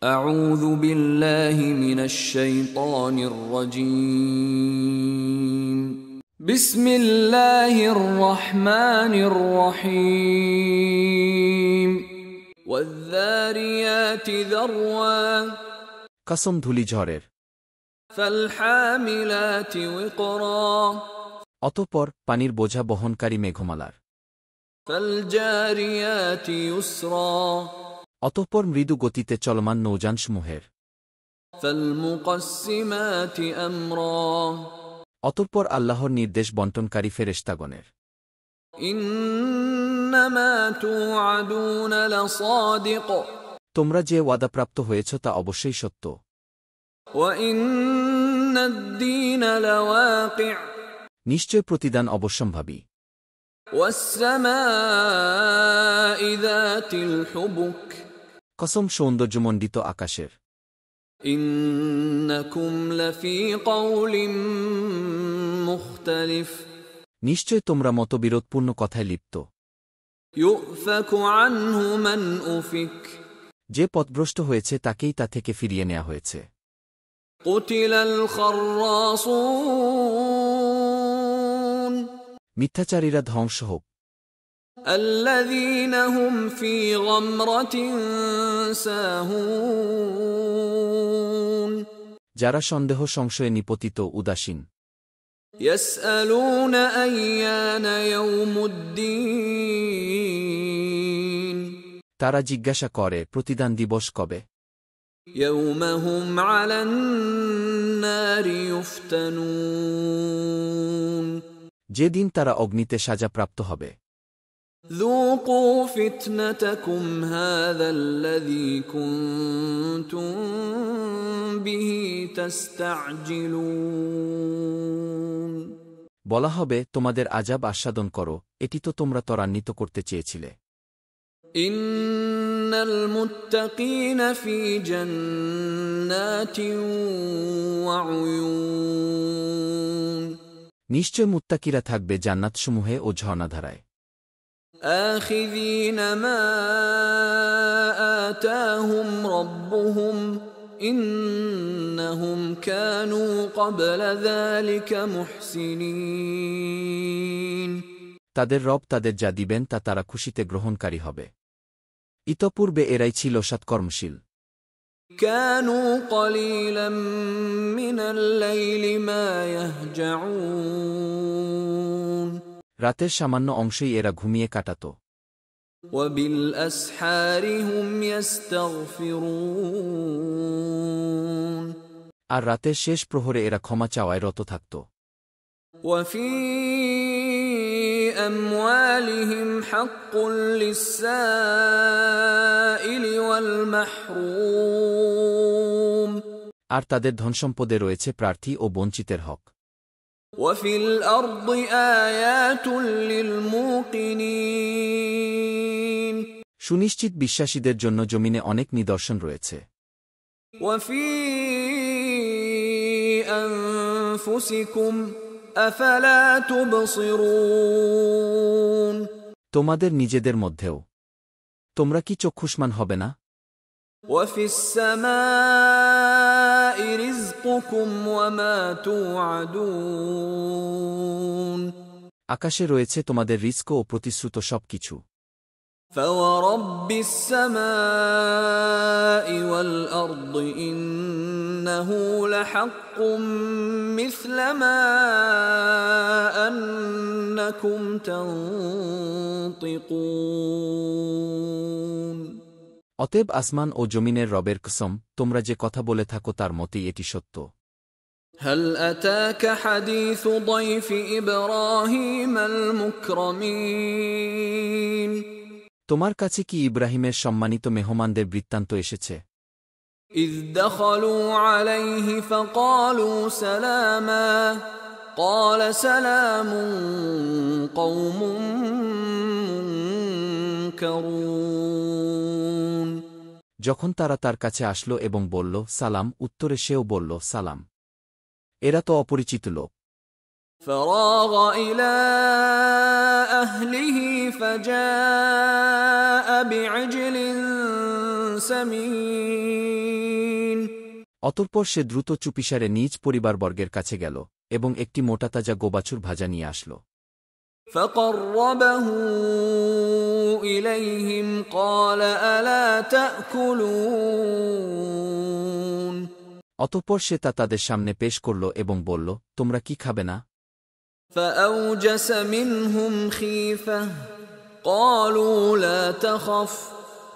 أعوذ بالله من الشيطان الرجيم بسم الله الرحمن الرحيم والذاريات ذروا কসম ধূলিঝড়ের। فالحاملات وقرا অতঃপর পানির বোঝা বহনকারী মেঘমালার। فالجاريات يسرا অতঃপর মৃদু গতিতে চলমান নৌযানসমূহের। فالمقسمات أمرا অতঃপর আল্লাহর নির্দেশ বন্টনকারী ফেরেশতাগণের। إنما توعدون لصادق তোমরা যে ওয়াদাপ্রাপ্ত হয়েছ তা অবশ্যই সত্য। وإن الدين لواقع নিশ্চয় প্রতিদান অবশ্যম্ভাবী। والسماء ذات الحبك কসম সৌন্দর্যমণ্ডিত আকাশের। إنكم لفي قول مختلف নিশ্চয় তোমরা মতবিরোধপূর্ণ কথায় লিপ্ত। يؤفك عنه من أفك যে পথভ্রষ্ট হয়েছে তাকেই তা থেকে ফিরিয়ে নেওয়া হয়েছে। قتل الخراصون মিথ্যাচারীরা ধ্বংস হোক। الذين هم في غمرة ساهون যারা সন্দেহ সংশয়ে নিপতিত উদাসীন। يسألون أيان يوم الدين তারা জিজ্ঞাসা করে প্রতিদান দিবস কবে। يوم هم على النار يفتنون যেদিন তারা অগ্নিতে সাজাপ্রাপ্ত হবে। ذوقوا فتنتكم هذا الذي كنتم به تستعجلون বলা হবে তোমাদের আযাব আস্বাদন করো, এটি তো তোমরা ত্বরান্বিত করতে চেয়েছিলে। إن المتقين في جنات وعيون নিশ্চয় মুত্তাকিরা থাকবে জান্নাতসমূহে ও ঝর্ণাধারায়। آخذين ما آتاهم ربهم إنهم كانوا قبل ذلك محسنين তাদের রব তাদের যা দিবেন তা তারা খুশিতে গ্রহণকারী হবে। ইতপূর্বে এরাই ছিল সৎকর্মশীল। كانوا قليلا من الليل ما يهجعون রাতের সামান্য অংশেই এরা ঘুমিয়ে কাটাত। وبالأسحار هم يستغفرون আর রাতের শেষ প্রহরে এরা ক্ষমা চাওয়ায় রত থাকত। وفي أموالهم حق للسائل والمحروم আর তাদের ধনসম্পদে রয়েছে প্রার্থী ও বঞ্চিতের হক। وفي الأرض آيات للموقنين সুনিশ্চিত বিশ্বাসীদের জন্য জমিনে অনেক নিদর্শন রয়েছে। وفي أنفسكم أفلا تبصرون তোমাদের নিজেদের মধ্যেও তোমরা কি চক্ষুষ্মান হবে না? وفي السماء رزقكم وما توعدون আকাশে রয়েছে তোমাদের রিজক ও প্রতিশ্রুত সবকিছু। فورب السماء والأرض إنه لحق مثل ما أنكم تنطقون অতএব আসমান ও জমিনের রবের কসম, তোমরা যে কথা বলে থাকো তার মতেই এটি সত্য। هل أتاك حديث ضيف إبراهيم المكرمين তোমার কাছে কি ইব্রাহিমের সম্মানিত মেহমানদের বৃত্তান্ত এসেছে? إذ دخلوا عليه فقالوا سلاما قال سلام قوم منكرون যখন তারা তার কাছে আসলো এবং বলল সালাম, উত্তরে সেও বলল সালাম। এরা তো অপরিচিত লোক। فراغ إلى أهله فجاء بعجل سمين অতঃপর সে দ্রুত চুপিসারে নিজ পরিবারবর্গের কাছে গেল এবং একটি মোটাতাজা গোবাছুর ভাজা নিয়ে আসল। فقربه إليهم قال ألا تأكلون অতঃপর সে তা তাদের সামনে পেশ করল এবং বলল, তোমরা কি খাবে না? فأوجس منهم خيفة قالوا لا تخف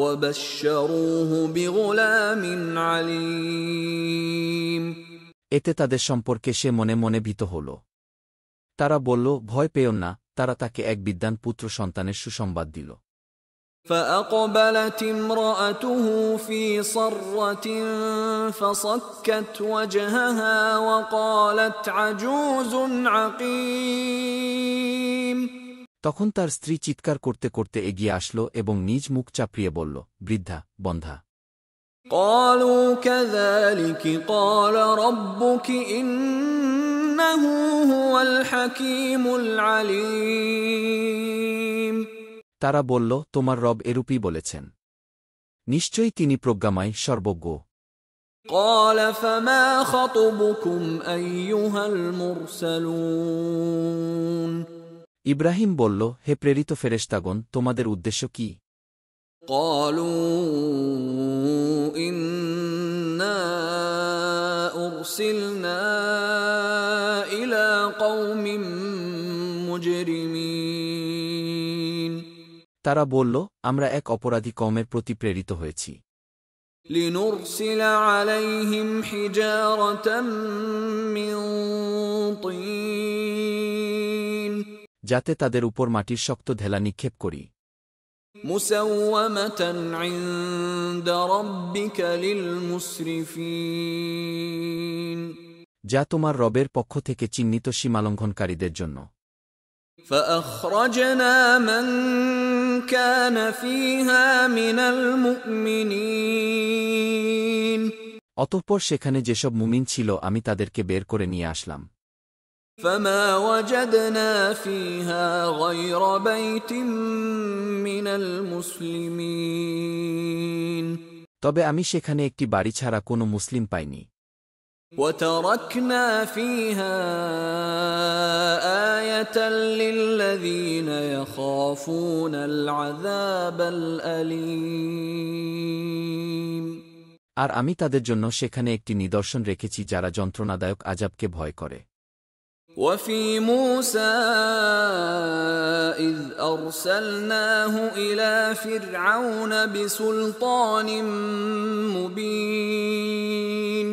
وبشروه بغلام عليم এতে তাদের সম্পর্কে সে মনে মনে ভীত হল। তারা বলল, ভয় পেও না। তারা তাকে এক বিদ্বান পুত্র সন্তানের সুসংবাদ দিল। فأقبلت امرأته في صرة فصكت وجهها وقالت عجوز عقيم তখন তার স্ত্রী চিৎকার করতে করতে এগিয়ে আসল এবং নিজ মুখ চাপড়িয়ে বলল, বৃদ্ধা, বন্ধ্যা। قالوا كذلك قال ربك إنه هو الحكيم العليم তারা বলল, তোমার রব এরূপই বলেছেন, নিশ্চয়ই তিনি প্রজ্ঞাময়, সর্বজ্ঞ। قال فما خطبكم أيها المرسلون ইব্রাহিম বলল, হে প্রেরিত ফেরেশতাগণ, তোমাদের উদ্দেশ্য কি? قالوا إنا أرسلنا إلى قوم مجرمين তারা বলল, আমরা এক অপরাধী কওমের প্রতি প্রেরিত হয়েছি। لنرسل عليهم حجارة من طين যাতে তাদের উপর মাটির শক্ত ঢেলা নিক্ষেপ করি। مسومة عند ربك للمسرفين যা তোমার রবের পক্ষ থেকে চিহ্নিত সীমালঙ্ঘনকারীদের জন্য। فأخرجنا من كان فيها من المؤمنين অতঃপর সেখানে যেসব মুমিন ছিল আমি তাদেরকে বের করে নিয়ে আসলাম। فما وجدنا فيها غير بيت من المسلمين তবে আমি সেখানে একটি বাড়ি ছাড়া কোনো মুসলিম পাইনি। وتركنا فيها آية للذين يخافون العذاب الأليم আর আমি তাদের জন্য সেখানে একটি নিদর্শন রেখেছি যারা যন্ত্রণাদায়ক আযাবকে ভয় করে। وفي موسى إذ أرسلناه إلى فرعون بسلطان مبين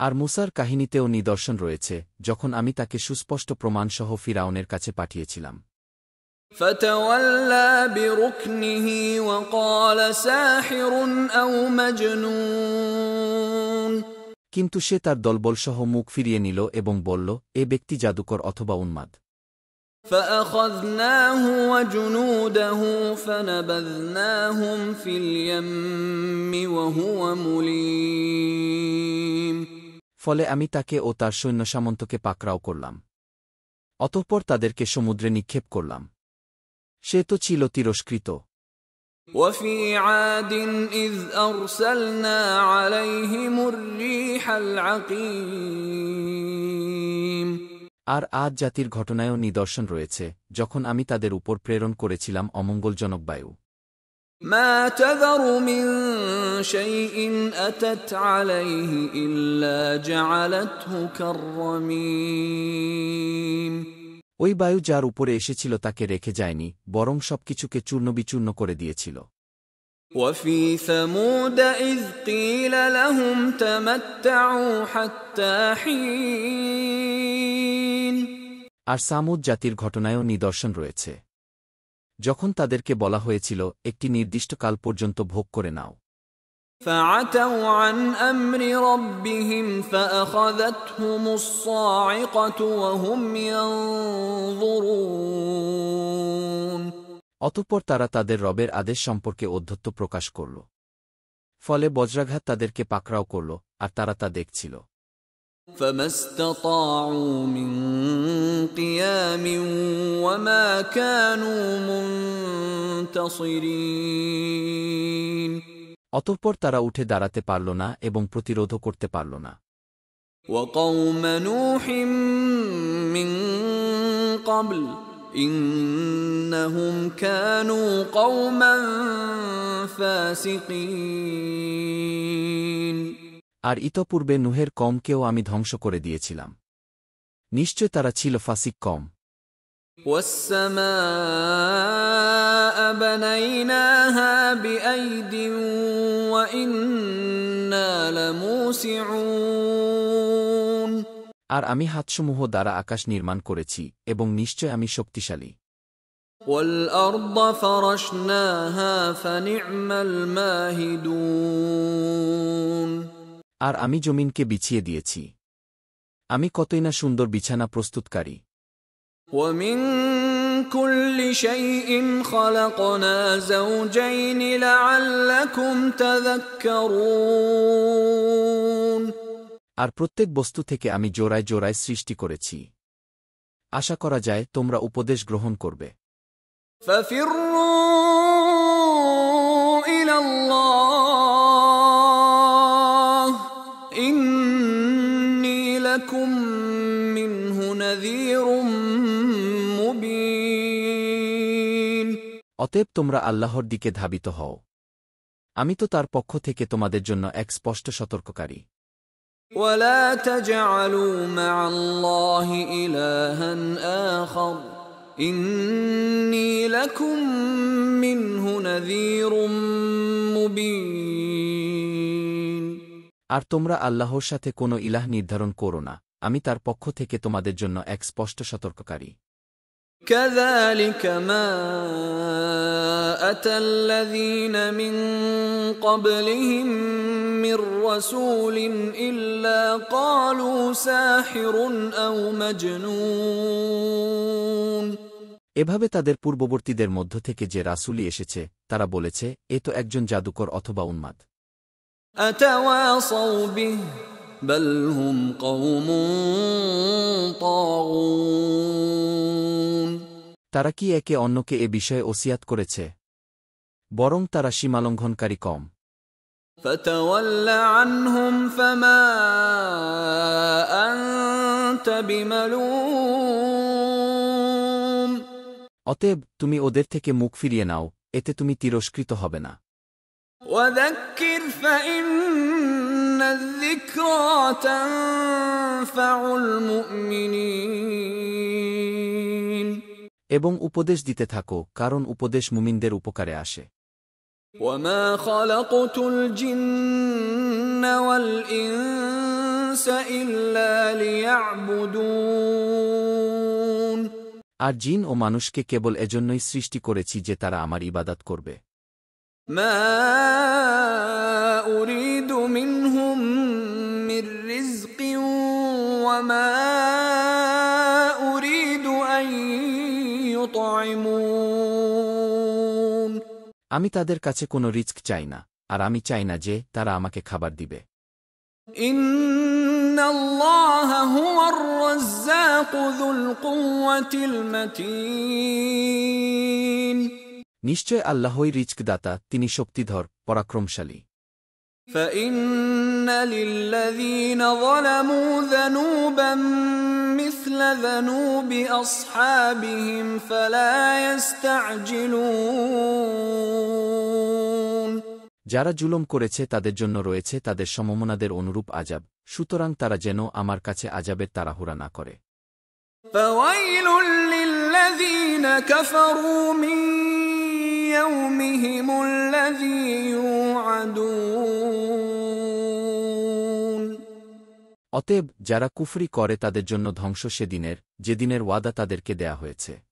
আর মুসার কাহিনীতেও নিদর্শন রয়েছে, যখন আমি তাকে সুস্পষ্ট প্রমাণসহ ফিরাউনের কাছে পাঠিয়েছিলাম। فتولى بركنه وقال ساحر أو مجنون কিন্তু সে তার দলবলসহ মুখ ফিরিয়ে নিল এবং বলল, এ ব্যক্তি জাদুকর অথবা উন্মাদ। فأخذناه وجنوده فنبذناهم في اليم وهو مليم ফলে আমি তাকে ও তার সৈন্য সামন্তকে পাকড়াও করলাম। অতঃপর তাদেরকে সমুদ্রে নিক্ষেপ করলাম। সে তো ছিল তিরস্কৃত। وفي عاد إذ أرسلنا عليهم الريح العقيم আর আদ জাতির ঘটনায়ও নিদর্শন রয়েছে, যখন আমি তাদের উপর প্রেরণ করেছিলাম অমঙ্গলজনক বায়ু। ما تذر من شيء أتت عليه إلا جعلته كالرميم ওই বায়ু যার উপরে এসেছিল তাকে রেখে যায়নি, বরং সবকিছুকে চূর্ণবিচূর্ণ করে দিয়েছিল। وفي ثمود إذ قيل لهم تمتعوا حتى حين আর সামুদ জাতির ঘটনায়ও নিদর্শন রয়েছে, যখন তাদেরকে বলা হয়েছিল, একটি নির্দিষ্ট কাল পর্যন্ত ভোগ করে নাও। فعتوا عن أمر ربهم فأخذتهم الصاعقة وهم ينظرون অতঃপর তারা তাদের রবের আদেশ সম্পর্কে ঔদ্ধত্য প্রকাশ করল। ফলে বজ্রাঘাত তাদেরকে পাকড়াও করল, আর তারা তা দেখছিল। فما استطاعوا من قيام وما كانوا منتصرين অতঃপর তারা উঠে দাঁড়াতে পারল না এবং প্রতিরোধও করতে পারল না। وقوم نوح من قبل إنهم كانوا قوما فاسقين। আর ইতপূর্বে নুহের কওমকেও আমি ধ্বংস করে দিয়েছিলাম। নিশ্চয় তারা ছিল ফাসিক কওম। والسماء بنيناها بأيد وإنا لموسعون। আর আমি হাতসমূহ দ্বারা আকাশ নির্মাণ করেছি এবং নিশ্চয় আমি শক্তিশালী। والأرض فرشناها فنعم الماهدون। আর আমি জমিনকে বিছিয়ে দিয়েছি, আমি কতই না সুন্দর বিছানা প্রস্তুতকারী। ومن كل شيء خلقنا زوجين لعلكم تذكرون। আর প্রত্যেক বস্তু থেকে আমি জোড়ায় জোড়ায় সৃষ্টি করেছি, আশা করা যায় তোমরা উপদেশ গ্রহণ করবে। ففروا إلى الله إني لكم منه نذير مبين। অতএব তোমরা আল্লাহর দিকে ধাবিত হও, আমি তো তার পক্ষ থেকে তোমাদের জন্য এক স্পষ্ট সতর্ককারী। ولا تجعلوا مع الله إلها آخر إني لكم منه نذير مبين। আর তোমরা আল্লাহর সাথে কোনো ইলাহ নির্ধারণ করো না, আমি তার পক্ষ থেকে তোমাদের জন্য এক স্পষ্ট সতর্ককারী। كذلك ما أتى الذين من قبلهم من رسول إلا قالوا ساحر أو مجنون। এভাবে তাদের পূর্ববর্তীদের মধ্য থেকে যে রাসূলই এসেছে তারা বলেছে, এ তো একজন জাদুকর অথবা উন্মাদ। أتواصوا به بل هم قوم طاغون। তারা কি একে অন্যকে এ বিষয়ে ওসিয়াত করেছে? বরং তারা সীমালঙ্ঘনকারী কম। فتول عنهم فما أنت بملوم। অতএব তুমি ওদের থেকে মুখ ফিরিয়ে নাও, এতে তুমি তিরস্কৃত হবে না। وذكر فإن الذكرى تنفع المؤمنين। এবং উপদেশ দিতে থাকো, কারণ উপদেশ মুমিনদের উপকারে আসে। وما خلقت الجن والإنس إلا ليعبدون। আর জিন ও মানুষকে কেবল এজন্যই সৃষ্টি করেছি যে তারা আমার ইবাদত করবে। ما أريد منهم من رزق وما أريد أن يطعمون। আমি তাদের কাছে কোনো রিস্ক চাই না, আর আমি চাই না যে তারা আমাকে খাবার দিবে। إن الله هو الرزاق ذو القوة المتين। নিশ্চয় আল্লাহই রিজকদাতা, তিনি শক্তিধর, পরাক্রমশালী। فإن للذين ظلموا ذنوبا مثل ذنوب أصحابهم فلا يستعجلون। যারা জুলুম করেছে তাদের জন্য রয়েছে তাদের সমমনাদের অনুরূপ আযাব, সুতরাং তারা যেন আমার কাছে আযাবের তাড়াহুড়া না করে। فويل للذين كفروا من يومهم الذي يوعدون। অতএব যারা কুফরি করে তাদের জন্য ধ্বংস সেদিনের, যেদিনের ওয়াদা তাদেরকে দেয়া হয়েছে।